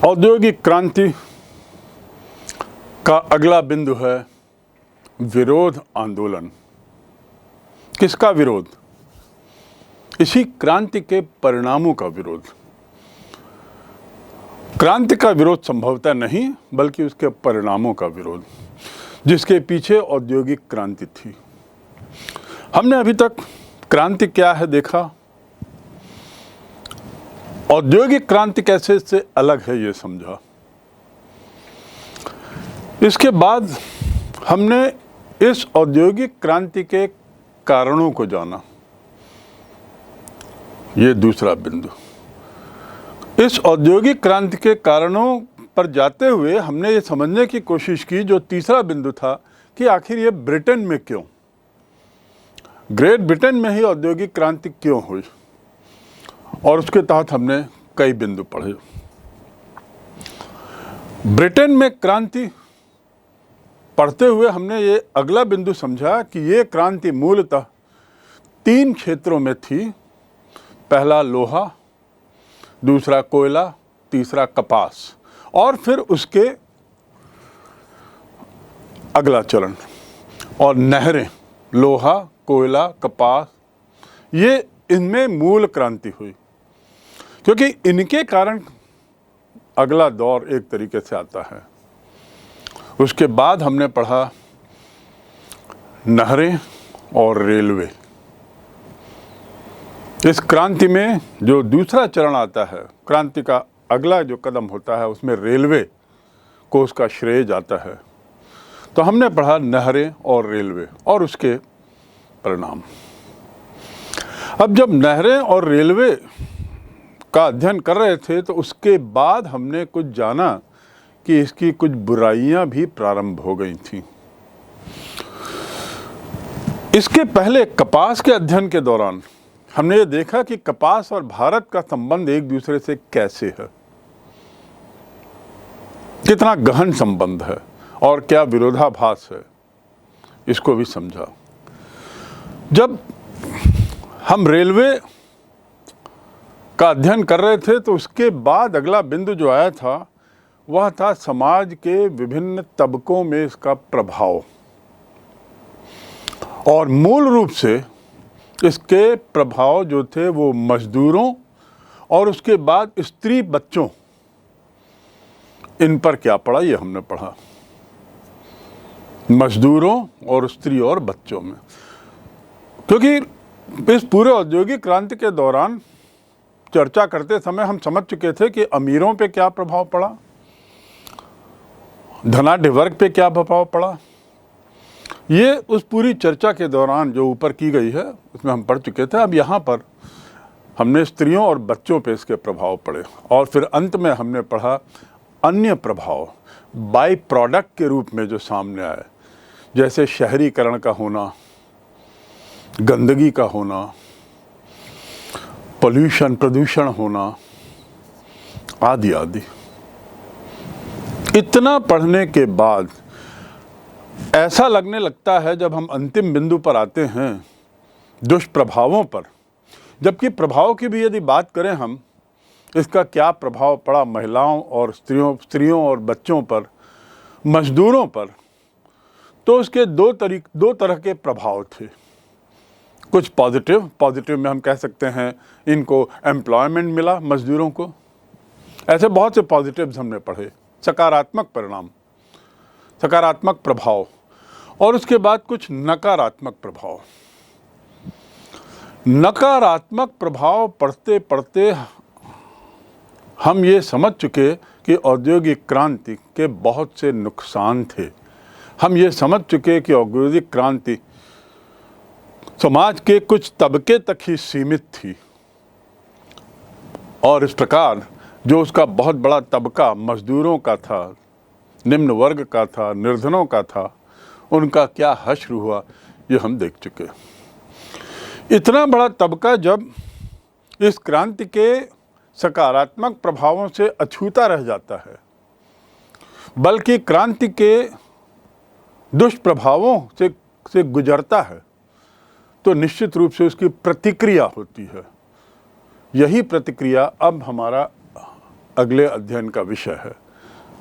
औद्योगिक क्रांति का अगला बिंदु है विरोध आंदोलन। किसका विरोध? इसी क्रांति के परिणामों का विरोध। क्रांति का विरोध संभवतः नहीं, बल्कि उसके परिणामों का विरोध, जिसके पीछे औद्योगिक क्रांति थी। हमने अभी तक क्रांति क्या है देखा, औद्योगिक क्रांति कैसे इससे अलग है ये समझा। इसके बाद हमने इस औद्योगिक क्रांति के कारणों को जाना, ये दूसरा बिंदु। इस औद्योगिक क्रांति के कारणों पर जाते हुए हमने ये समझने की कोशिश की, जो तीसरा बिंदु था, कि आखिर ये ब्रिटेन में क्यों, ग्रेट ब्रिटेन में ही औद्योगिक क्रांति क्यों हुई, और उसके तहत हमने कई बिंदु पढ़े। ब्रिटेन में क्रांति पढ़ते हुए हमने ये अगला बिंदु समझा कि ये क्रांति मूलतः 3 क्षेत्रों में थी। पहला लोहा, दूसरा कोयला, तीसरा कपास, और फिर उसके अगला चरण और नहरें। लोहा, कोयला, कपास, ये इनमें मूल क्रांति हुई, क्योंकि इनके कारण अगला दौर एक तरीके से आता है। उसके बाद हमने पढ़ा नहरें और रेलवे। इस क्रांति में जो दूसरा चरण आता है, क्रांति का अगला जो कदम होता है, उसमें रेलवे को उसका श्रेय जाता है। तो हमने पढ़ा नहरें और रेलवे और उसके परिणाम। अब जब नहरें और रेलवे का अध्ययन कर रहे थे, तो उसके बाद हमने कुछ जाना कि इसकी कुछ बुराइयां भी प्रारंभ हो गई थीं। इसके पहले कपास के अध्ययन के दौरान हमने ये देखा कि कपास और भारत का संबंध एक दूसरे से कैसे है, कितना गहन संबंध है और क्या विरोधाभास है, इसको भी समझा। जब हम रेलवे का अध्ययन कर रहे थे, तो उसके बाद अगला बिंदु जो आया था, वह था समाज के विभिन्न तबकों में इसका प्रभाव। और मूल रूप से इसके प्रभाव जो थे वो मजदूरों और उसके बाद स्त्री बच्चों, इन पर क्या पड़ा ये हमने पढ़ा। मजदूरों और स्त्री और बच्चों में, क्योंकि इस पूरे औद्योगिक क्रांति के दौरान चर्चा करते समय हम समझ चुके थे कि अमीरों पे क्या प्रभाव पड़ा, धनाढ्य वर्ग पे क्या प्रभाव पड़ा। ये उस पूरी चर्चा के दौरान जो ऊपर की गई है उसमें हम पढ़ चुके थे। अब यहाँ पर हमने स्त्रियों और बच्चों पे इसके प्रभाव पड़े, और फिर अंत में हमने पढ़ा अन्य प्रभाव बाई प्रोडक्ट के रूप में जो सामने आए, जैसे शहरीकरण का होना, गंदगी का होना, पोल्यूशन, प्रदूषण होना, आदि आदि। इतना पढ़ने के बाद ऐसा लगने लगता है, जब हम अंतिम बिंदु पर आते हैं, दुष्प्रभावों पर, जबकि प्रभाव की भी यदि बात करें हम, इसका क्या प्रभाव पड़ा महिलाओं और स्त्रियों और बच्चों पर, मजदूरों पर, तो उसके दो तरह के प्रभाव थे। कुछ पॉजिटिव में हम कह सकते हैं इनको एम्प्लॉयमेंट मिला मजदूरों को, ऐसे बहुत से पॉजिटिव्स हमने पढ़े, सकारात्मक परिणाम, सकारात्मक प्रभाव, और उसके बाद कुछ नकारात्मक प्रभाव। नकारात्मक प्रभाव पढ़ते पढ़ते हम ये समझ चुके कि औद्योगिक क्रांति के बहुत से नुकसान थे। हम ये समझ चुके कि औद्योगिक क्रांति समाज के कुछ तबके तक ही सीमित थी, और इस प्रकार जो उसका बहुत बड़ा तबका मजदूरों का था, निम्न वर्ग का था, निर्धनों का था, उनका क्या हश्र हुआ ये हम देख चुके। इतना बड़ा तबका जब इस क्रांति के सकारात्मक प्रभावों से अछूता रह जाता है, बल्कि क्रांति के दुष्प्रभावों से गुजरता है, तो निश्चित रूप से उसकी प्रतिक्रिया होती है। यही प्रतिक्रिया अब हमारा अगले अध्ययन का विषय है।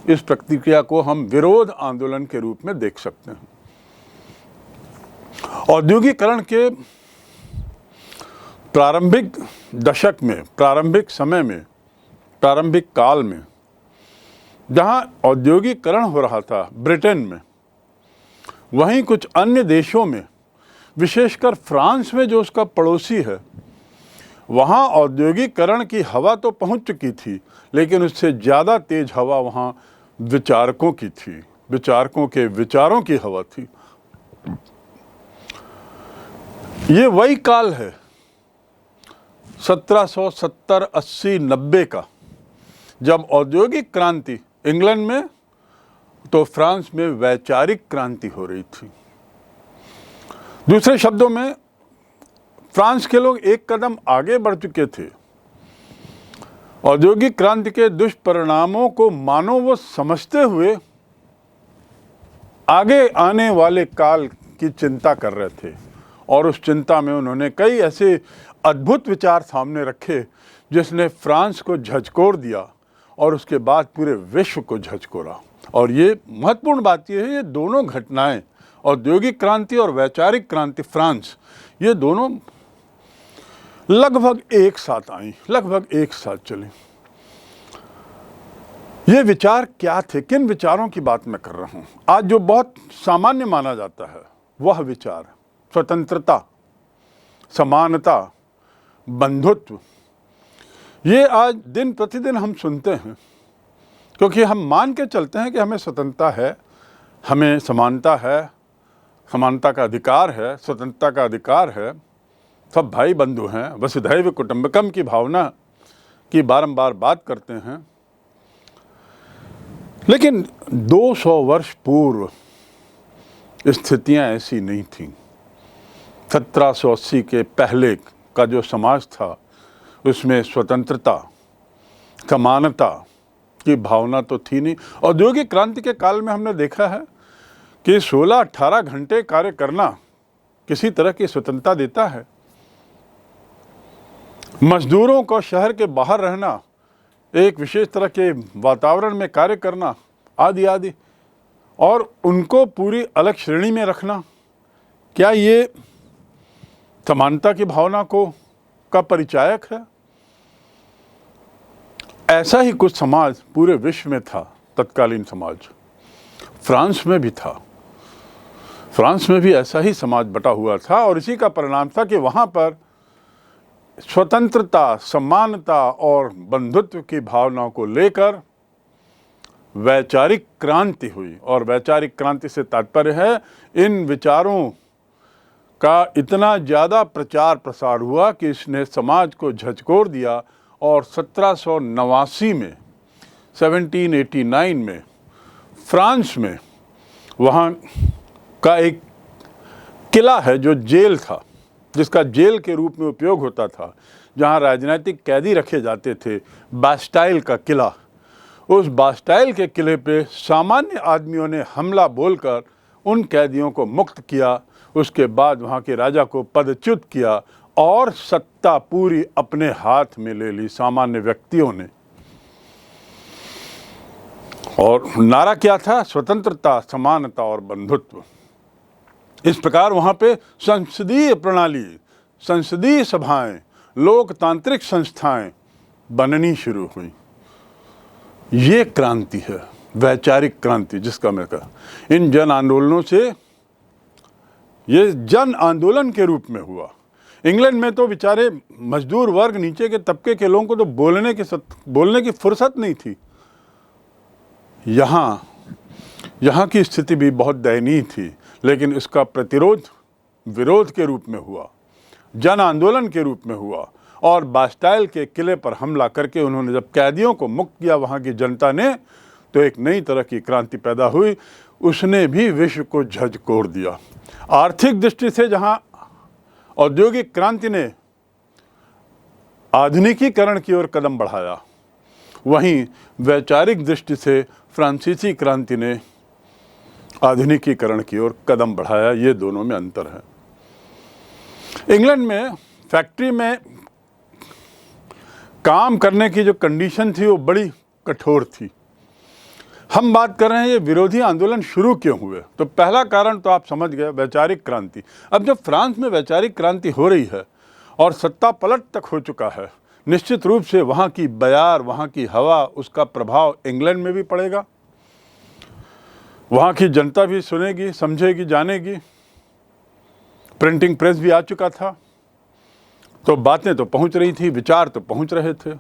इस प्रतिक्रिया को हम विरोध आंदोलन के रूप में देख सकते हैं। औद्योगिकरण के प्रारंभिक दशक में, प्रारंभिक समय में, प्रारंभिक काल में जहां औद्योगिकरण हो रहा था ब्रिटेन में, वहीं कुछ अन्य देशों में, विशेषकर फ्रांस में जो उसका पड़ोसी है, वहाँ औद्योगिकरण की हवा तो पहुँच चुकी थी, लेकिन उससे ज़्यादा तेज हवा वहाँ विचारकों की थी, विचारकों के विचारों की हवा थी। ये वही काल है 1770, 80, 90 का, जब औद्योगिक क्रांति इंग्लैंड में तो फ्रांस में वैचारिक क्रांति हो रही थी। दूसरे शब्दों में, फ्रांस के लोग एक कदम आगे बढ़ चुके थे। औद्योगिक क्रांति के दुष्परिणामों को मानो वो समझते हुए आगे आने वाले काल की चिंता कर रहे थे, और उस चिंता में उन्होंने कई ऐसे अद्भुत विचार सामने रखे जिसने फ्रांस को झकझोर दिया और उसके बाद पूरे विश्व को झकझोरा। और ये महत्वपूर्ण बात यह है, ये दोनों घटनाएं, औद्योगिक क्रांति और वैचारिक क्रांति फ्रांस, ये दोनों लगभग एक साथ आई, लगभग एक साथ चली। ये विचार क्या थे, किन विचारों की बात मैं कर रहा हूं? आज जो बहुत सामान्य माना जाता है वह विचार स्वतंत्रता, समानता, बंधुत्व, ये आज दिन प्रतिदिन हम सुनते हैं, क्योंकि हम मान के चलते हैं कि हमें स्वतंत्रता है, हमें समानता है, समानता का अधिकार है, स्वतंत्रता का अधिकार है, सब भाई बंधु हैं, वसुधैव कुटुंबकम की भावना की बारंबार बात करते हैं। लेकिन 200 वर्ष पूर्व स्थितियां ऐसी नहीं थीं। 1780 के पहले का जो समाज था उसमें स्वतंत्रता, समानता की भावना तो थी नहीं। औद्योगिक क्रांति के काल में हमने देखा है कि 16-18 घंटे कार्य करना किसी तरह की स्वतंत्रता देता है। मजदूरों को शहर के बाहर रहना, एक विशेष तरह के वातावरण में कार्य करना, आदि आदि, और उनको पूरी अलग श्रेणी में रखना, क्या ये समानता की भावना का परिचायक है? ऐसा ही कुछ समाज पूरे विश्व में था, तत्कालीन समाज। फ्रांस में भी था, फ्रांस में भी ऐसा ही समाज बटा हुआ था, और इसी का परिणाम था कि वहाँ पर स्वतंत्रता, समानता और बंधुत्व की भावनाओं को लेकर वैचारिक क्रांति हुई। और वैचारिक क्रांति से तात्पर्य है, इन विचारों का इतना ज़्यादा प्रचार प्रसार हुआ कि इसने समाज को झकझोर दिया, और 1789 में, 1789 में फ्रांस में वहाँ का एक किला है जो जेल था, जिसका जेल के रूप में उपयोग होता था, जहाँ राजनीतिक कैदी रखे जाते थे, बास्टाइल का किला। उस बास्टाइल के किले पे सामान्य आदमियों ने हमला बोलकर उन कैदियों को मुक्त किया। उसके बाद वहाँ के राजा को पदच्युत किया और सत्ता पूरी अपने हाथ में ले ली सामान्य व्यक्तियों ने। और नारा क्या था? स्वतंत्रता, समानता और बंधुत्व। इस प्रकार वहाँ पे संसदीय प्रणाली, संसदीय सभाएं, लोकतांत्रिक संस्थाएं बननी शुरू हुई। ये क्रांति है, वैचारिक क्रांति, जिसका मैं कहा। इन जन आंदोलनों से, ये जन आंदोलन के रूप में हुआ। इंग्लैंड में तो बेचारे मजदूर वर्ग, नीचे के तबके के लोगों को तो बोलने की फुर्सत नहीं थी। यहाँ की स्थिति भी बहुत दयनीय थी, लेकिन इसका प्रतिरोध विरोध के रूप में हुआ, जन आंदोलन के रूप में हुआ। और बास्टाइल के किले पर हमला करके उन्होंने जब कैदियों को मुक्त किया वहाँ की जनता ने, तो एक नई तरह की क्रांति पैदा हुई। उसने भी विश्व को झकझोर दिया। आर्थिक दृष्टि से जहाँ औद्योगिक क्रांति ने आधुनिकीकरण की ओर कदम बढ़ाया, वहीं वैचारिक दृष्टि से फ्रांसीसी क्रांति ने आधुनिकीकरण की ओर कदम बढ़ाया। ये दोनों में अंतर है। इंग्लैंड में फैक्ट्री में काम करने की जो कंडीशन थी वो बड़ी कठोर थी। हम बात कर रहे हैं ये विरोधी आंदोलन शुरू क्यों हुए, तो पहला कारण तो आप समझ गए, वैचारिक क्रांति। अब जब फ्रांस में वैचारिक क्रांति हो रही है और सत्ता पलट तक हो चुका है, निश्चित रूप से वहाँ की बयार, वहाँ की हवा, उसका प्रभाव इंग्लैंड में भी पड़ेगा। वहाँ की जनता भी सुनेगी, समझेगी, जानेगी। प्रिंटिंग प्रेस भी आ चुका था, तो बातें तो पहुँच रही थी, विचार तो पहुँच रहे थे।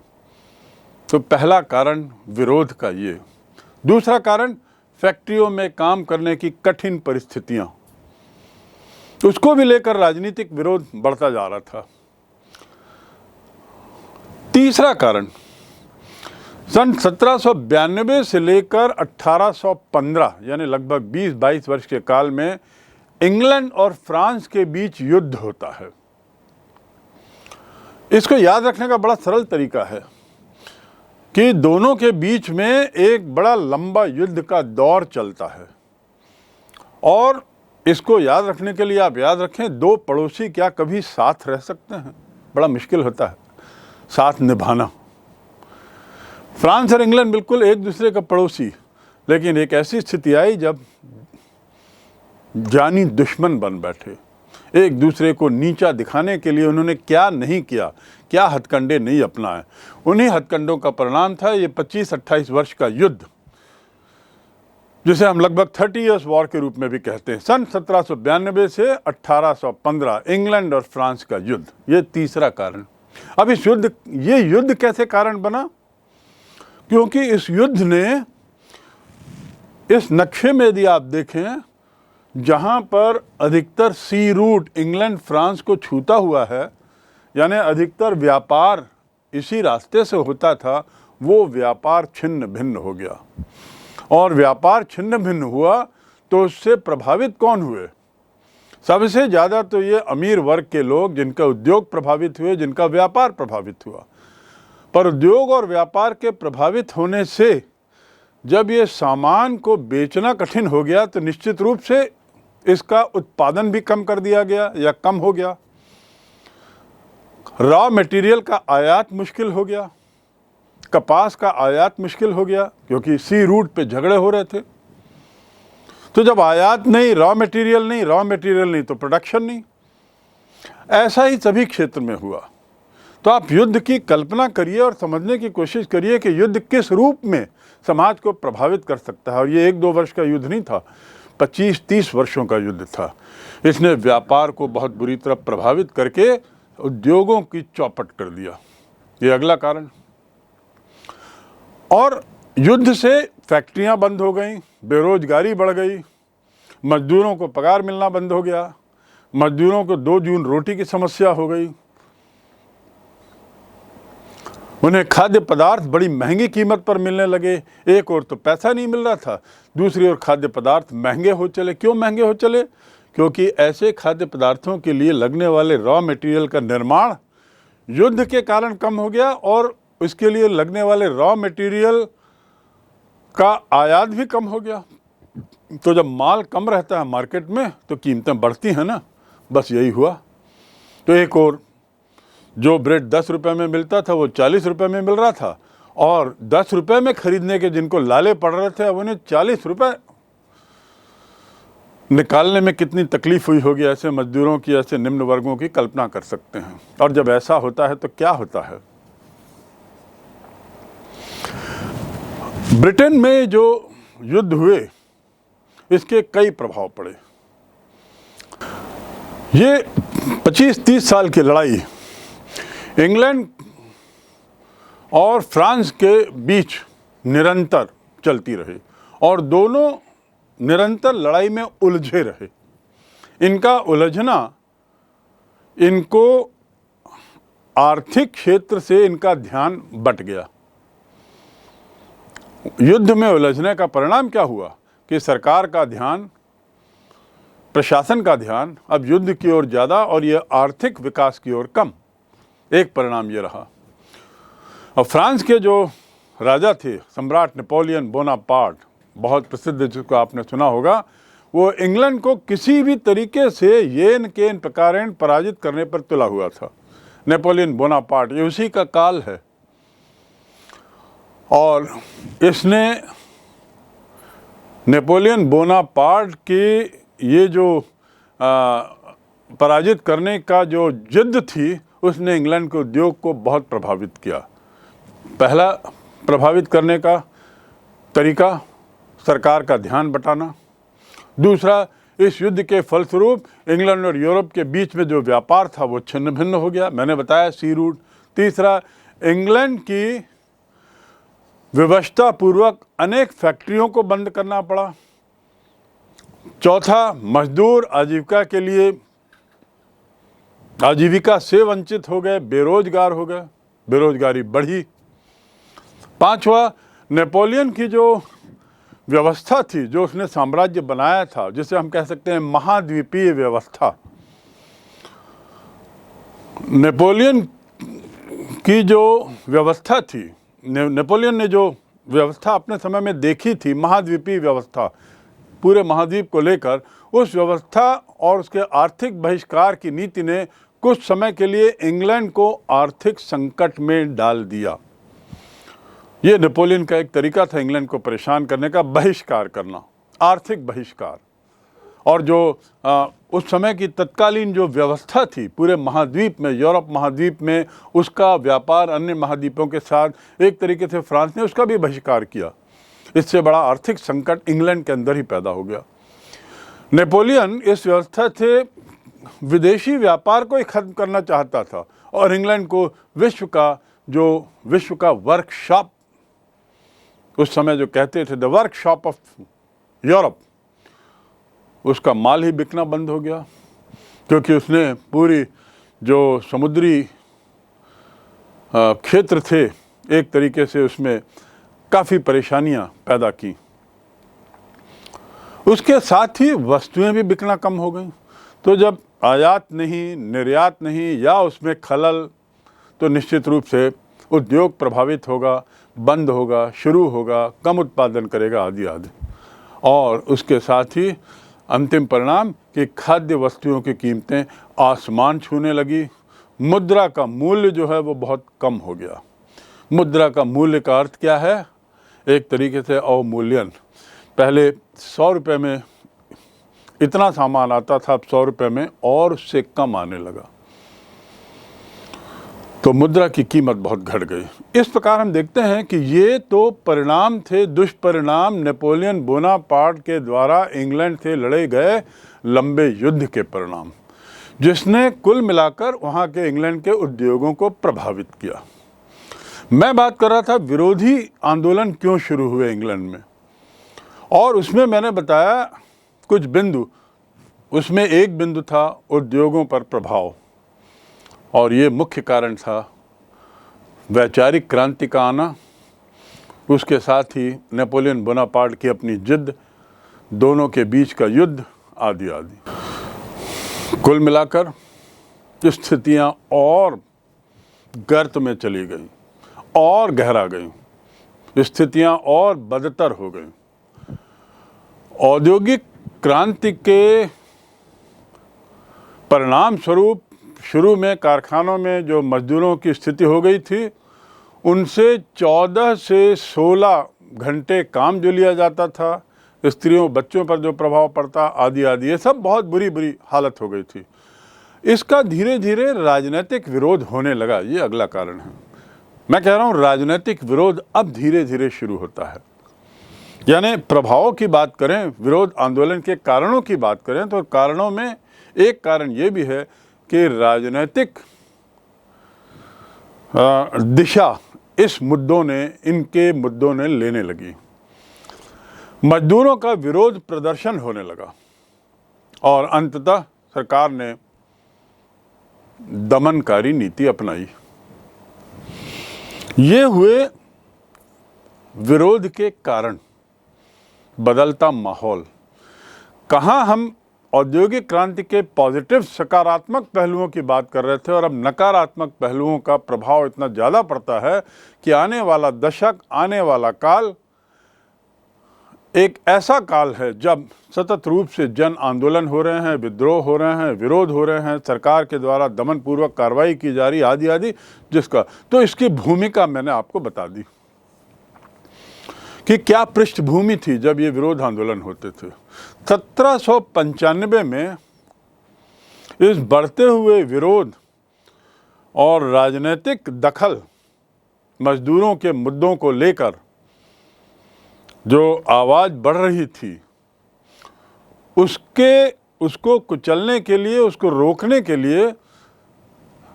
तो पहला कारण विरोध का ये। दूसरा कारण फैक्ट्रियों में काम करने की कठिन परिस्थितियां, उसको भी लेकर राजनीतिक विरोध बढ़ता जा रहा था। तीसरा कारण सन 1792 से लेकर 1815 यानी लगभग 20-22 वर्ष के काल में इंग्लैंड और फ्रांस के बीच युद्ध होता है। इसको याद रखने का बड़ा सरल तरीका है कि दोनों के बीच में एक बड़ा लंबा युद्ध का दौर चलता है, और इसको याद रखने के लिए आप याद रखें, दो पड़ोसी क्या कभी साथ रह सकते हैं? बड़ा मुश्किल होता है साथ निभाना। फ्रांस और इंग्लैंड बिल्कुल एक दूसरे का पड़ोसी, लेकिन एक ऐसी स्थिति आई जब जानी दुश्मन बन बैठे। एक दूसरे को नीचा दिखाने के लिए उन्होंने क्या नहीं किया, क्या हथकंडे नहीं अपनाए। उन्हीं हथकंडों का परिणाम था ये 25-28 वर्ष का युद्ध, जिसे हम लगभग 30 इयर्स वॉर के रूप में भी कहते हैं। सन 1792 से 1815 इंग्लैंड और फ्रांस का युद्ध, ये तीसरा कारण। अब ये युद्ध कैसे कारण बना? क्योंकि इस युद्ध ने, इस नक्शे में यदि आप देखें, जहां पर अधिकतर सी रूट इंग्लैंड फ्रांस को छूता हुआ है, यानी अधिकतर व्यापार इसी रास्ते से होता था, वो व्यापार छिन्न भिन्न हो गया। और व्यापार छिन्न भिन्न हुआ तो उससे प्रभावित कौन हुए? सबसे ज़्यादा तो ये अमीर वर्ग के लोग, जिनका उद्योग प्रभावित हुए, जिनका व्यापार प्रभावित हुआ। पर उद्योग और व्यापार के प्रभावित होने से जब ये सामान को बेचना कठिन हो गया, तो निश्चित रूप से इसका उत्पादन भी कम कर दिया गया या कम हो गया। रॉ मटेरियल का आयात मुश्किल हो गया, कपास का आयात मुश्किल हो गया, क्योंकि सी रूट पे झगड़े हो रहे थे। तो जब आयात नहीं, रॉ मटेरियल नहीं तो प्रोडक्शन नहीं। ऐसा ही सभी क्षेत्र में हुआ। तो आप युद्ध की कल्पना करिए और समझने की कोशिश करिए कि युद्ध किस रूप में समाज को प्रभावित कर सकता है। और ये 1-2 वर्ष का युद्ध नहीं था, 25-30 वर्षों का युद्ध था। इसने व्यापार को बहुत बुरी तरह प्रभावित करके उद्योगों की चौपट कर दिया। ये अगला कारण। और युद्ध से फैक्ट्रियां बंद हो गई, बेरोजगारी बढ़ गई, मजदूरों को पगार मिलना बंद हो गया, मजदूरों को 2 जून रोटी की समस्या हो गई, उन्हें खाद्य पदार्थ बड़ी महंगी कीमत पर मिलने लगे। एक और तो पैसा नहीं मिल रहा था, दूसरी ओर खाद्य पदार्थ महंगे हो चले। क्यों महंगे हो चले? क्योंकि ऐसे खाद्य पदार्थों के लिए लगने वाले रॉ मटेरियल का निर्माण युद्ध के कारण कम हो गया, और इसके लिए लगने वाले रॉ मटेरियल का आयात भी कम हो गया। तो जब माल कम रहता है मार्केट में तो कीमतें बढ़ती हैं ना, बस यही हुआ। तो एक और, जो ब्रेड 10 रुपये में मिलता था वो 40 रुपये में मिल रहा था, और 10 रुपये में खरीदने के जिनको लाले पड़ रहे थे, अब उन्हें 40 रुपये निकालने में कितनी तकलीफ हुई होगी ऐसे मजदूरों की, ऐसे निम्न वर्गों की कल्पना कर सकते हैं। और जब ऐसा होता है तो क्या होता है? ब्रिटेन में जो युद्ध हुए, इसके कई प्रभाव पड़े। ये 25-30 साल की लड़ाई इंग्लैंड और फ्रांस के बीच निरंतर चलती रही, और दोनों निरंतर लड़ाई में उलझे रहे। इनका उलझना इनको आर्थिक क्षेत्र से इनका ध्यान बट गया। युद्ध में उलझने का परिणाम क्या हुआ कि सरकार का ध्यान, प्रशासन का ध्यान अब युद्ध की ओर ज़्यादा और ये आर्थिक विकास की ओर कम। एक परिणाम ये रहा। और फ्रांस के जो राजा थे, सम्राट नेपोलियन बोनापार्ट, बहुत प्रसिद्ध, जिसको आपने सुना होगा, वो इंग्लैंड को किसी भी तरीके से येन केन प्रकारेण पराजित करने पर तुला हुआ था। नेपोलियन बोनापार्ट, ये उसी का काल है। और इसने नेपोलियन बोनापार्ट की ये जो पराजित करने का जो जिद्द थी, उसने इंग्लैंड के उद्योग को बहुत प्रभावित किया। पहला प्रभावित करने का तरीका सरकार का ध्यान बटाना। दूसरा, इस युद्ध के फलस्वरूप इंग्लैंड और यूरोप के बीच में जो व्यापार था वो छिन्न भिन्न हो गया, मैंने बताया, सी रूट। तीसरा, इंग्लैंड की व्यवस्था पूर्वक अनेक फैक्ट्रियों को बंद करना पड़ा। चौथा, मजदूर आजीविका से वंचित हो गए, बेरोजगार हो गए, बेरोजगारी बढ़ी। पांचवा, नेपोलियन की जो व्यवस्था थी, जो उसने साम्राज्य बनाया था, जिसे हम कह सकते हैं महाद्वीपीय व्यवस्था, नेपोलियन की जो व्यवस्था थी, नेपोलियन ने जो व्यवस्था अपने समय में देखी थी, महाद्वीपीय व्यवस्था, पूरे महाद्वीप को लेकर, उस व्यवस्था और उसके आर्थिक बहिष्कार की नीति ने कुछ समय के लिए इंग्लैंड को आर्थिक संकट में डाल दिया। ये नेपोलियन का एक तरीका था इंग्लैंड को परेशान करने का, बहिष्कार करना, आर्थिक बहिष्कार। और जो उस समय की तत्कालीन जो व्यवस्था थी पूरे महाद्वीप में, यूरोप महाद्वीप में, उसका व्यापार अन्य महाद्वीपों के साथ एक तरीके से फ्रांस ने उसका भी बहिष्कार किया। इससे बड़ा आर्थिक संकट इंग्लैंड के अंदर ही पैदा हो गया। नेपोलियन इस व्यवस्था से विदेशी व्यापार को ही खत्म करना चाहता था और इंग्लैंड को विश्व का वर्कशॉप, उस समय जो कहते थे द वर्कशॉप ऑफ यूरोप, उसका माल ही बिकना बंद हो गया, क्योंकि उसने पूरी जो समुद्री क्षेत्र थे, एक तरीके से उसमें काफ़ी परेशानियां पैदा की। उसके साथ ही वस्तुएं भी बिकना कम हो गई। तो जब आयात नहीं, निर्यात नहीं, या उसमें खलल, तो निश्चित रूप से उद्योग प्रभावित होगा, बंद होगा, शुरू होगा, कम उत्पादन करेगा, आदि आदि। और उसके साथ ही अंतिम परिणाम कि खाद्य वस्तुओं की कीमतें आसमान छूने लगी। मुद्रा का मूल्य जो है वो बहुत कम हो गया। मुद्रा का मूल्य का अर्थ क्या है? एक तरीके से अवमूल्यन। पहले 100 रुपये में इतना सामान आता था, अब 100 रुपये में और उससे कम आने लगा। तो मुद्रा की कीमत बहुत घट गई। इस प्रकार हम देखते हैं कि ये तो परिणाम थे, दुष्परिणाम नेपोलियन बोनापार्ट के द्वारा इंग्लैंड से लड़े गए लंबे युद्ध के परिणाम, जिसने कुल मिलाकर वहाँ के इंग्लैंड के उद्योगों को प्रभावित किया। मैं बात कर रहा था विरोधी आंदोलन क्यों शुरू हुए इंग्लैंड में, और उसमें मैंने बताया कुछ बिंदु। उसमें एक बिंदु था उद्योगों पर प्रभाव, और ये मुख्य कारण था वैचारिक क्रांति का आना, उसके साथ ही नेपोलियन बोनापार्ट की अपनी जिद, दोनों के बीच का युद्ध, आदि आदि। कुल मिलाकर स्थितियां और गर्त में चली गई और गहरा गई, स्थितियां और बदतर हो गई। औद्योगिक क्रांति के परिणाम स्वरूप शुरू में कारखानों में जो मजदूरों की स्थिति हो गई थी, उनसे 14 से 16 घंटे काम जो लिया जाता था, स्त्रियों बच्चों पर जो प्रभाव पड़ता, आदि आदि, ये सब बहुत बुरी बुरी हालत हो गई थी। इसका धीरे धीरे राजनीतिक विरोध होने लगा, ये अगला कारण है। मैं कह रहा हूँ राजनीतिक विरोध अब धीरे धीरे शुरू होता है। यानी प्रभावों की बात करें, विरोध आंदोलन के कारणों की बात करें, तो कारणों में एक कारण ये भी है कि राजनीतिक दिशा इनके मुद्दों ने लेने लगी। मजदूरों का विरोध प्रदर्शन होने लगा और अंततः सरकार ने दमनकारी नीति अपनाई। ये हुए विरोध के कारण। बदलता माहौल, कहाँ हम औद्योगिक क्रांति के पॉजिटिव सकारात्मक पहलुओं की बात कर रहे थे, और अब नकारात्मक पहलुओं का प्रभाव इतना ज़्यादा पड़ता है कि आने वाला दशक, आने वाला काल एक ऐसा काल है जब सतत रूप से जन आंदोलन हो रहे हैं, विद्रोह हो रहे हैं, विरोध हो रहे हैं, सरकार के द्वारा दमनपूर्वक कार्रवाई की जा रही, आदि आदि, जिसका तो इसकी भूमिका मैंने आपको बता दी। कि क्या पृष्ठभूमि थी जब ये विरोध आंदोलन होते थे। 1795 में इस बढ़ते हुए विरोध और राजनीतिक दखल, मजदूरों के मुद्दों को लेकर जो आवाज़ बढ़ रही थी, उसको कुचलने के लिए, उसको रोकने के लिए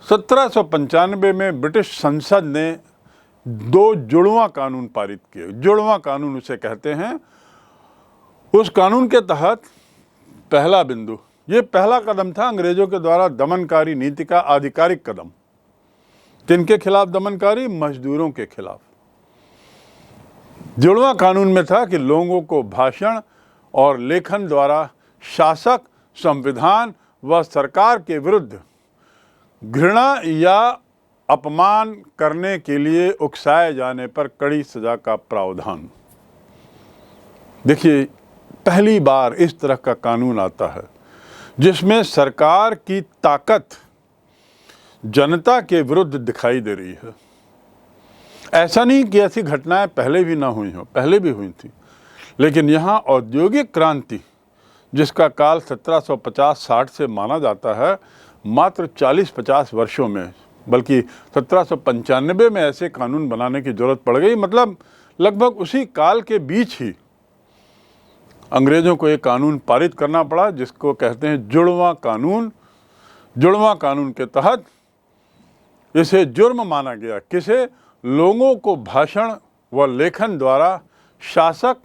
1795 में ब्रिटिश संसद ने 2 जुड़वां कानून पारित किए। जुड़वां कानून उसे कहते हैं। उस कानून के तहत पहला बिंदु, ये पहला कदम था अंग्रेजों के द्वारा दमनकारी नीति का आधिकारिक कदम। किनके खिलाफ दमनकारी? मजदूरों के खिलाफ। जुड़वां कानून में था कि लोगों को भाषण और लेखन द्वारा शासक, संविधान व सरकार के विरुद्ध घृणा या अपमान करने के लिए उकसाए जाने पर कड़ी सजा का प्रावधान। देखिए, पहली बार इस तरह का कानून आता है जिसमें सरकार की ताकत जनता के विरुद्ध दिखाई दे रही है। ऐसा नहीं कि ऐसी घटनाएं पहले भी ना हुई हो, पहले भी हुई थी, लेकिन यहाँ औद्योगिक क्रांति, जिसका काल 1750-60 से माना जाता है, मात्र 40-50 वर्षों में, बल्कि 1795 में ऐसे कानून बनाने की जरूरत पड़ गई। मतलब लगभग उसी काल के बीच ही अंग्रेजों को एक कानून पारित करना पड़ा जिसको कहते हैं जुड़वां कानून। जुड़वां कानून के तहत इसे जुर्म माना गया, किसे? लोगों को भाषण व लेखन द्वारा शासक,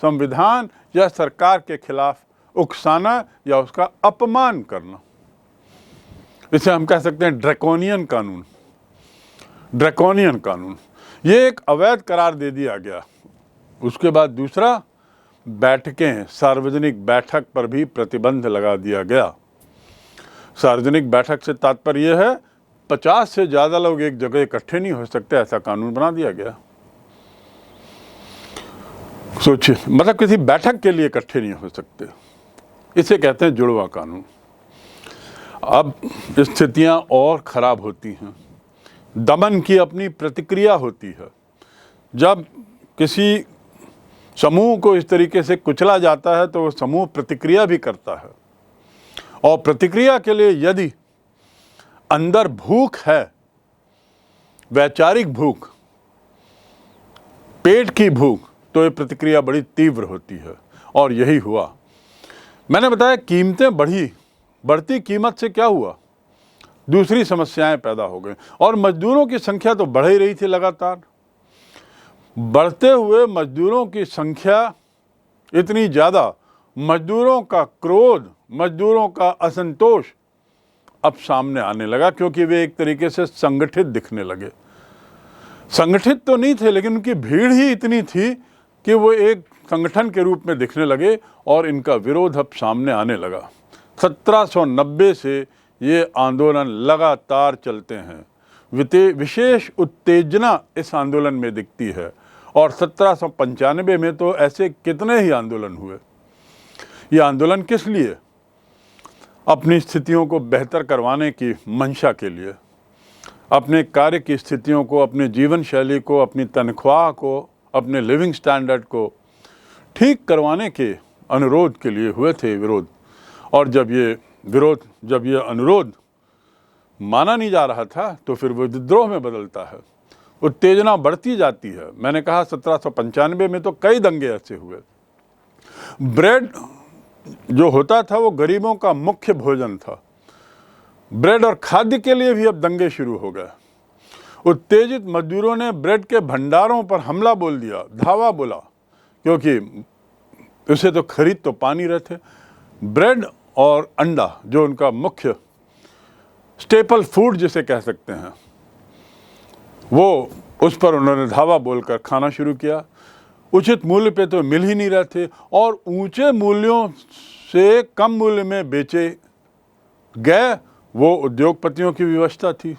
संविधान या सरकार के खिलाफ उकसाना या उसका अपमान करना। इसे हम कह सकते हैं ड्रैकोनियन कानून। ड्रैकोनियन कानून, ये एक अवैध करार दे दिया गया। उसके बाद दूसरा, बैठकें, सार्वजनिक बैठक पर भी प्रतिबंध लगा दिया गया। सार्वजनिक बैठक से तात्पर्य यह है 50 से ज़्यादा लोग एक जगह इकट्ठे नहीं हो सकते, ऐसा कानून बना दिया गया। सोचिए, मतलब किसी बैठक के लिए इकट्ठे नहीं हो सकते। इसे कहते हैं जुड़वां कानून। अब स्थितियां और खराब होती हैं। दमन की अपनी प्रतिक्रिया होती है। जब किसी समूह को इस तरीके से कुचला जाता है तो वो समूह प्रतिक्रिया भी करता है, और प्रतिक्रिया के लिए यदि अंदर भूख है, वैचारिक भूख, पेट की भूख, तो ये प्रतिक्रिया बड़ी तीव्र होती है। और यही हुआ। मैंने बताया कीमतें बढ़ती कीमत से क्या हुआ? दूसरी समस्याएं पैदा हो गई, और मजदूरों की संख्या तो बढ़ ही रही थी लगातार। बढ़ते हुए मजदूरों की संख्या इतनी ज़्यादा, मजदूरों का क्रोध, मजदूरों का असंतोष अब सामने आने लगा, क्योंकि वे एक तरीके से संगठित दिखने लगे। संगठित तो नहीं थे, लेकिन उनकी भीड़ ही इतनी थी कि वो एक संगठन के रूप में दिखने लगे, और इनका विरोध अब सामने आने लगा। 1790 से ये आंदोलन लगातार चलते हैं। विशेष उत्तेजना इस आंदोलन में दिखती है, और 1795 में तो ऐसे कितने ही आंदोलन हुए। ये आंदोलन किस लिए? अपनी स्थितियों को बेहतर करवाने की मंशा के लिए, अपने कार्य की स्थितियों को, अपने जीवन शैली को, अपनी तनख्वाह को, अपने लिविंग स्टैंडर्ड को ठीक करवाने के अनुरोध के लिए हुए थे विरोध। और जब ये अनुरोध माना नहीं जा रहा था तो फिर वो विद्रोह में बदलता है, उत्तेजना बढ़ती जाती है। मैंने कहा 1795 में तो कई दंगे ऐसे हुए। ब्रेड जो होता था वो गरीबों का मुख्य भोजन था। ब्रेड और खाद्य के लिए भी अब दंगे शुरू हो गए। उत्तेजित मजदूरों ने ब्रेड के भंडारों पर हमला बोल दिया, धावा बोला, क्योंकि उसे तो खरीद तो पा नहीं रहे थे। ब्रेड और अंडा जो उनका मुख्य स्टेपल फूड जिसे कह सकते हैं, वो उस पर उन्होंने धावा बोलकर खाना शुरू किया। उचित मूल्य पे तो मिल ही नहीं रहे थे, और ऊंचे मूल्यों से कम मूल्य में बेचे गए, वो उद्योगपतियों की व्यवस्था थी।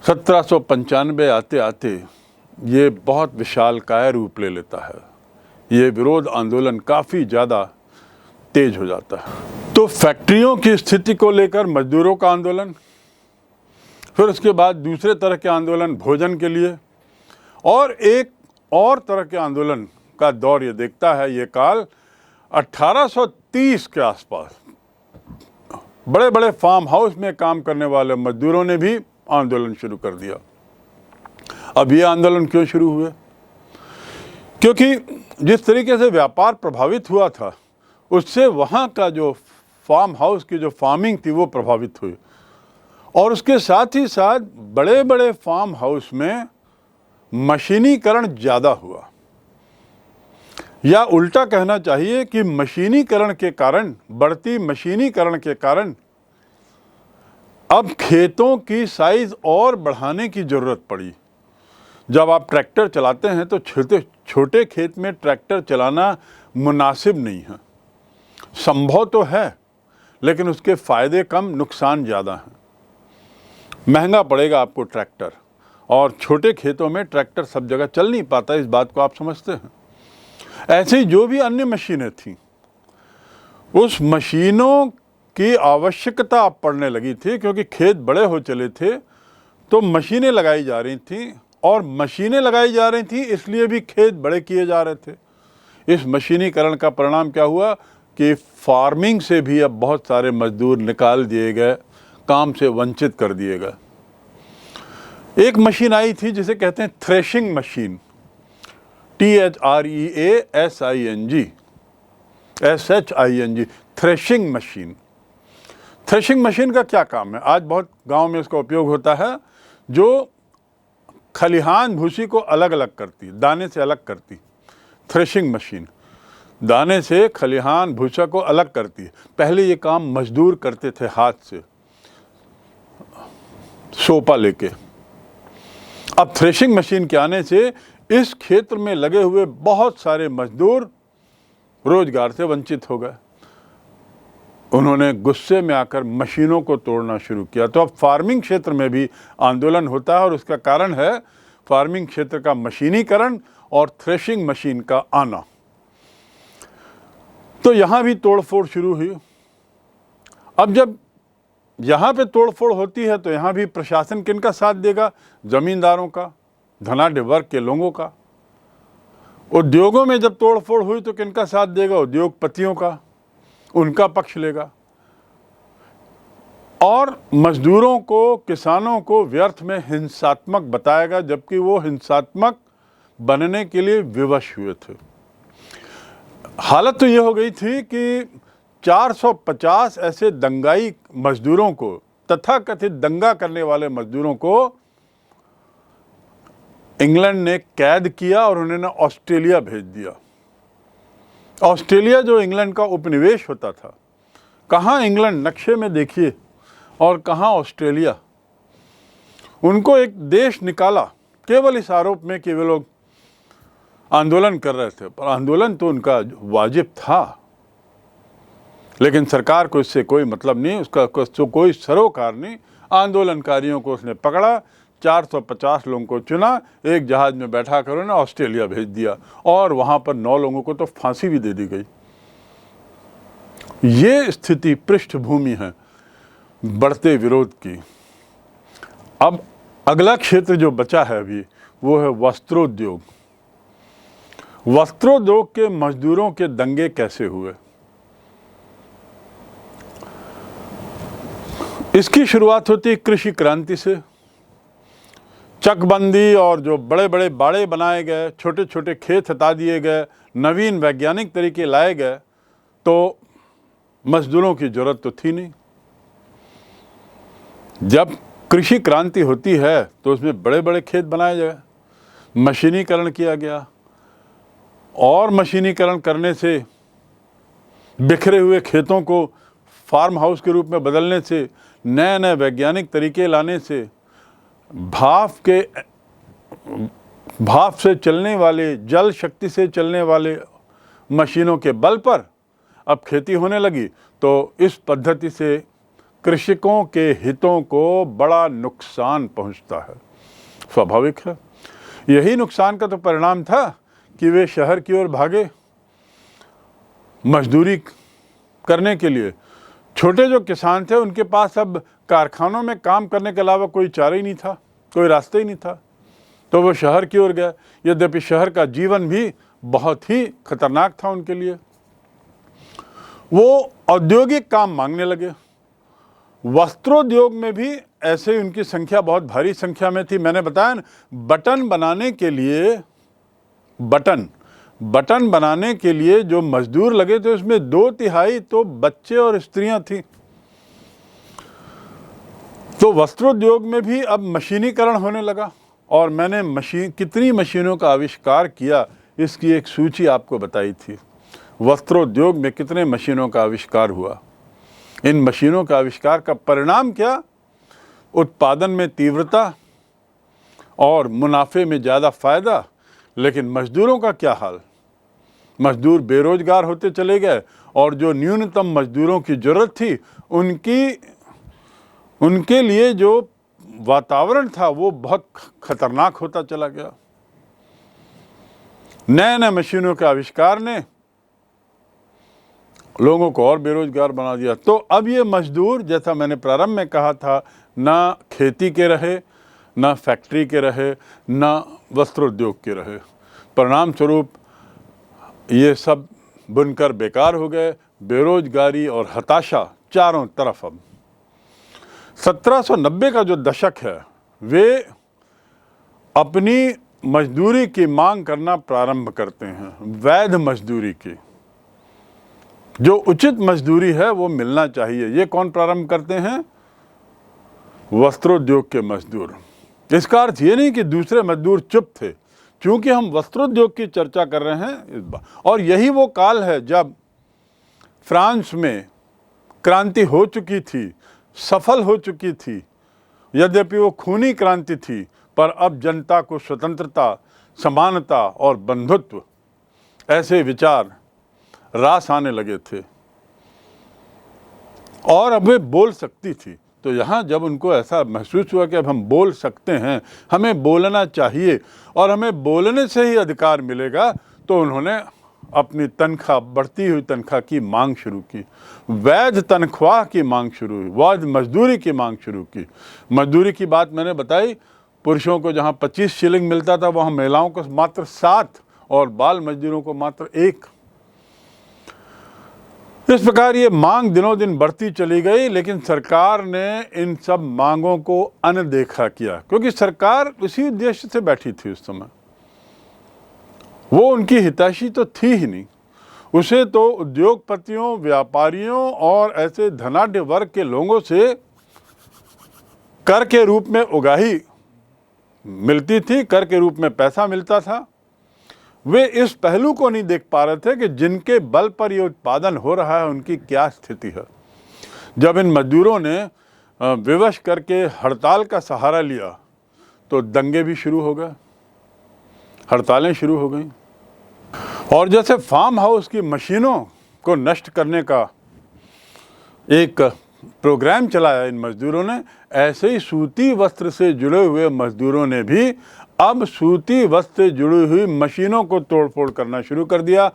1795 आते आते ये बहुत विशालकाय रूप ले लेता है। ये विरोध आंदोलन काफ़ी ज़्यादा तेज हो जाता है। तो फैक्ट्रियों की स्थिति को लेकर मजदूरों का आंदोलन, फिर उसके बाद दूसरे तरह के आंदोलन भोजन के लिए, और एक और तरह के आंदोलन का दौर ये देखता है। ये काल 1830 के आसपास बड़े बड़े फार्म हाउस में काम करने वाले मजदूरों ने भी आंदोलन शुरू कर दिया। अब ये आंदोलन क्यों शुरू हुए? क्योंकि जिस तरीके से व्यापार प्रभावित हुआ था उससे वहाँ का जो फार्म हाउस की जो फार्मिंग थी वो प्रभावित हुई, और उसके साथ ही साथ बड़े बड़े फार्म हाउस में मशीनीकरण ज़्यादा हुआ, या उल्टा कहना चाहिए कि मशीनीकरण के कारण, बढ़ती मशीनीकरण के कारण अब खेतों की साइज और बढ़ाने की ज़रूरत पड़ी। जब आप ट्रैक्टर चलाते हैं तो छोटे खेत में ट्रैक्टर चलाना मुनासिब नहीं है। संभव तो है लेकिन उसके फ़ायदे कम, नुकसान ज़्यादा हैं। महंगा पड़ेगा आपको ट्रैक्टर, और छोटे खेतों में ट्रैक्टर सब जगह चल नहीं पाता, इस बात को आप समझते हैं। ऐसे ही जो भी अन्य मशीनें थीं, उस मशीनों की आवश्यकता अब पड़ने लगी थी, क्योंकि खेत बड़े हो चले थे तो मशीनें लगाई जा रही थीं, और मशीनें लगाई जा रही थीं इसलिए भी खेत बड़े किए जा रहे थे। इस मशीनीकरण का परिणाम क्या हुआ कि फार्मिंग से भी अब बहुत सारे मजदूर निकाल दिए गए, काम से वंचित कर दिए गए। एक मशीन आई थी जिसे कहते हैं threshing machine, THREASING, threshing machine. Threshing machine का क्या काम है? आज बहुत गांव में इसका उपयोग होता है, जो खलिहान भूसी को अलग अलग करती, दाने से अलग करती। थ्रेशिंग मशीन दाने से खलिहान भूसा को अलग करती है। पहले ये काम मजदूर करते थे हाथ से, सोपा लेके। अब थ्रेशिंग मशीन के आने से इस क्षेत्र में लगे हुए बहुत सारे मजदूर रोजगार से वंचित हो गए। उन्होंने गुस्से में आकर मशीनों को तोड़ना शुरू किया। तो अब फार्मिंग क्षेत्र में भी आंदोलन होता है, और उसका कारण है फार्मिंग क्षेत्र का मशीनीकरण और थ्रेशिंग मशीन का आना। तो यहाँ भी तोड़फोड़ शुरू हुई। अब जब यहाँ पे तोड़फोड़ होती है तो यहाँ भी प्रशासन किनका साथ देगा? जमींदारों का, धनाढ्य वर्ग के लोगों का। उद्योगों में जब तोड़फोड़ हुई तो किनका साथ देगा? उद्योगपतियों का, उनका पक्ष लेगा। और मजदूरों को, किसानों को व्यर्थ में हिंसात्मक बताएगा, जबकि वो हिंसात्मक बनने के लिए विवश हुए थे। हालत तो ये हो गई थी कि 450 ऐसे दंगाई मजदूरों को, तथाकथित दंगा करने वाले मजदूरों को इंग्लैंड ने कैद किया और उन्होंने ऑस्ट्रेलिया भेज दिया। ऑस्ट्रेलिया जो इंग्लैंड का उपनिवेश होता था, कहाँ इंग्लैंड नक्शे में देखिए और कहाँ ऑस्ट्रेलिया। उनको एक देश निकाला केवल इस आरोप में कि वे लोग आंदोलन कर रहे थे, पर आंदोलन तो उनका वाजिब था, लेकिन सरकार को इससे कोई मतलब नहीं, उसका कोई सरोकार नहीं। आंदोलनकारियों को उसने पकड़ा, 450 लोगों को चुना, एक जहाज में बैठा कर उन्होंने ऑस्ट्रेलिया भेज दिया, और वहाँ पर 9 लोगों को तो फांसी भी दे दी गई। ये स्थिति पृष्ठभूमि है बढ़ते विरोध की। अब अगला क्षेत्र जो बचा है अभी, वो है वस्त्रोद्योग। वस्त्रोद्योग के मजदूरों के दंगे कैसे हुए? इसकी शुरुआत होती है कृषि क्रांति से। चकबंदी और जो बड़े बड़े बाड़े बनाए गए, छोटे छोटे खेत हटा दिए गए, नवीन वैज्ञानिक तरीके लाए गए, तो मजदूरों की जरूरत तो थी नहीं। जब कृषि क्रांति होती है तो उसमें बड़े बड़े खेत बनाए गए, मशीनीकरण किया गया, और मशीनीकरण करने से, बिखरे हुए खेतों को फार्म हाउस के रूप में बदलने से, नए नए वैज्ञानिक तरीके लाने से, भाप से चलने वाले, जल शक्ति से चलने वाले मशीनों के बल पर अब खेती होने लगी। तो इस पद्धति से कृषकों के हितों को बड़ा नुकसान पहुंचता है। स्वाभाविक है, यही नुकसान का तो परिणाम था कि वे शहर की ओर भागे मजदूरी करने के लिए। छोटे जो किसान थे उनके पास अब कारखानों में काम करने के अलावा कोई चारा ही नहीं था, कोई रास्ता ही नहीं था। तो वो शहर की ओर गए, यद्यपि शहर का जीवन भी बहुत ही खतरनाक था उनके लिए। वो औद्योगिक काम मांगने लगे। वस्त्रोद्योग में भी ऐसे ही उनकी संख्या बहुत भारी संख्या में थी। मैंने बताया ना, बटन बनाने के लिए जो मजदूर लगे थे उसमें 2/3 तो बच्चे और स्त्रियां थी। तो वस्त्रोद्योग में भी अब मशीनीकरण होने लगा, और मैंने कितनी मशीनों का आविष्कार किया इसकी एक सूची आपको बताई थी। वस्त्रोद्योग में कितने मशीनों का आविष्कार हुआ। इन मशीनों का आविष्कार का परिणाम क्या? उत्पादन में तीव्रता और मुनाफे में ज़्यादा फायदा। लेकिन मजदूरों का क्या हाल? मजदूर बेरोजगार होते चले गए, और जो न्यूनतम मजदूरों की जरूरत थी उनके लिए जो वातावरण था वो बहुत खतरनाक होता चला गया। नए नए मशीनों के आविष्कार ने लोगों को और बेरोजगार बना दिया। तो अब ये मजदूर, जैसा मैंने प्रारंभ में कहा था, ना खेती के रहे, ना फैक्ट्री के रहे, ना वस्त्रोद्योग के रहे। परिणाम स्वरूप ये सब बुनकर बेकार हो गए। बेरोजगारी और हताशा चारों तरफ। अब 1790 का जो दशक है, वे अपनी मजदूरी की मांग करना प्रारंभ करते हैं, वैध मजदूरी की। जो उचित मजदूरी है वो मिलना चाहिए। ये कौन प्रारंभ करते हैं? वस्त्रोद्योग के मजदूर। इसका अर्थ ये नहीं कि दूसरे मजदूर चुप थे, क्योंकि हम वस्त्रोद्योग की चर्चा कर रहे हैं इस बार। और यही वो काल है जब फ्रांस में क्रांति हो चुकी थी, सफल हो चुकी थी। यद्यपि वो खूनी क्रांति थी, पर अब जनता को स्वतंत्रता, समानता और बंधुत्व ऐसे विचार रास आने लगे थे, और अब वे बोल सकती थी। तो यहाँ जब उनको ऐसा महसूस हुआ कि अब हम बोल सकते हैं, हमें बोलना चाहिए और हमें बोलने से ही अधिकार मिलेगा, तो उन्होंने अपनी तनख्वाह, बढ़ती हुई तनख्वाह की मांग शुरू की। वैध तनख्वाह की मांग शुरू हुई, वैध मजदूरी की मांग शुरू की। मजदूरी की बात मैंने बताई। पुरुषों को जहाँ 25 शिलिंग मिलता था, वहाँ महिलाओं को मात्र 7 और बाल मजदूरों को मात्र 1। इस प्रकार ये मांग दिनों दिन बढ़ती चली गई, लेकिन सरकार ने इन सब मांगों को अनदेखा किया, क्योंकि सरकार उसी उद्देश्य से बैठी थी उस समय। वो उनकी हितैषी तो थी ही नहीं। उसे तो उद्योगपतियों, व्यापारियों और ऐसे धनाढ्य वर्ग के लोगों से कर के रूप में उगाही मिलती थी, कर के रूप में पैसा मिलता था। वे इस पहलू को नहीं देख पा रहे थे कि जिनके बल पर ये उत्पादन हो रहा है उनकी क्या स्थिति है। जब इन मजदूरों ने विवश करके हड़ताल का सहारा लिया, तो दंगे भी शुरू हो गए, हड़तालें शुरू हो गई। और जैसे फार्म हाउस की मशीनों को नष्ट करने का एक प्रोग्राम चलाया इन मजदूरों ने, ऐसे ही सूती वस्त्र से जुड़े हुए मजदूरों ने भी अब सूती वस्त्र से जुड़ी हुई मशीनों को तोड़फोड़ करना शुरू कर दिया,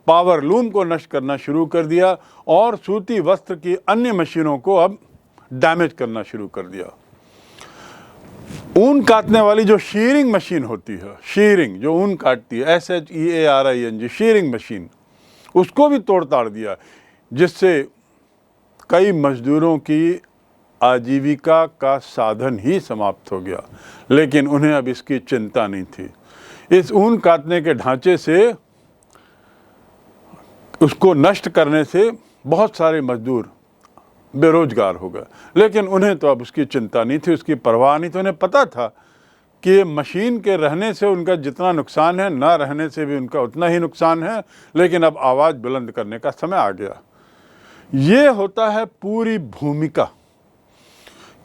पावर लूम को नष्ट करना शुरू कर दिया, और सूती वस्त्र की अन्य मशीनों को अब डैमेज करना शुरू कर दिया। ऊन काटने वाली जो शीरिंग मशीन होती है, शीरिंग जो ऊन काटती है, SHEARING, शीरिंग मशीन, उसको भी तोड़ ताड़ दिया, जिससे कई मजदूरों की आजीविका का साधन ही समाप्त हो गया। लेकिन उन्हें अब इसकी चिंता नहीं थी। इस ऊन काटने के ढांचे से, उसको नष्ट करने से बहुत सारे मजदूर बेरोजगार हो गए, लेकिन उन्हें तो अब उसकी चिंता नहीं थी, उसकी परवाह नहीं थी। उन्हें पता था कि मशीन के रहने से उनका जितना नुकसान है, ना रहने से भी उनका उतना ही नुकसान है। लेकिन अब आवाज़ बुलंद करने का समय आ गया। ये होता है पूरी भूमिका।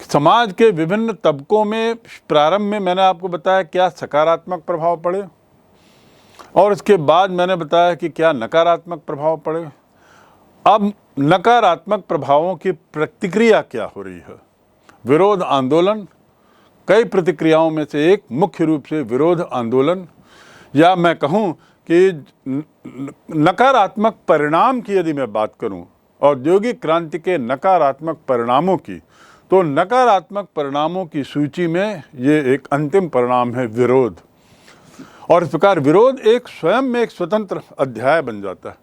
समाज के विभिन्न तबकों में प्रारंभ में मैंने आपको बताया क्या सकारात्मक प्रभाव पड़े, और इसके बाद मैंने बताया कि क्या नकारात्मक प्रभाव पड़े। अब नकारात्मक प्रभावों की प्रतिक्रिया क्या हो रही है? विरोध आंदोलन, कई प्रतिक्रियाओं में से एक मुख्य रूप से विरोध आंदोलन, या मैं कहूँ कि नकारात्मक परिणाम की यदि मैं बात करूँ, औद्योगिक क्रांति के नकारात्मक परिणामों की, तो नकारात्मक परिणामों की सूची में ये एक अंतिम परिणाम है विरोध। और इस प्रकार विरोध एक स्वयं में एक स्वतंत्र अध्याय बन जाता है,